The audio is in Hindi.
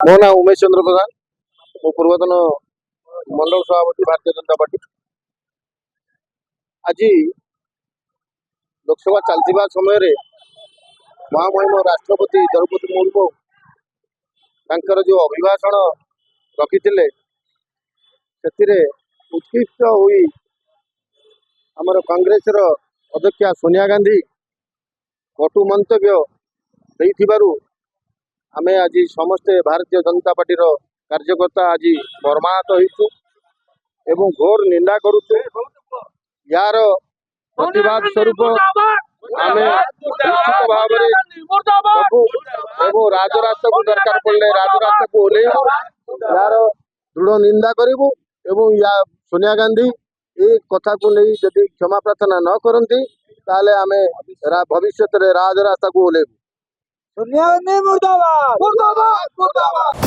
मो ना उमेश चंद्र प्रधान मो पूर्वतन मंडल सभापति भारतीय जनता पार्टी। आज लोकसभा चलता समय महामहिम राष्ट्रपति द्रौपदी मुर्मू तांकर जो अभिभाषण रखी उत्कृष्ट हुई आमर कांग्रेस अध्यक्षा सोनिया गांधी कटु मंतव्य देइथिबारु आमे आज समस्ते भारतीय जनता पार्टी कार्यकर्ता आज मर्माहत होइछु एवं घोर निंदा करुछु। यार प्रतिवाद स्वरूप आमे निश्चित भाव में राजरास्ता को दरकार पड़े राजरास्ता को ओह्लैबु यार दृढ़ निंदा करूँ एवं या सोनिया गांधी ये कथा को नहीं जदि क्षमा प्रार्थना न करती ताले आमे भविष्य में राजरास्ता को ओह्लैबु। सोनिया गांधी मुर्दाबाद मुर्दाबाद मुर्दाबाद।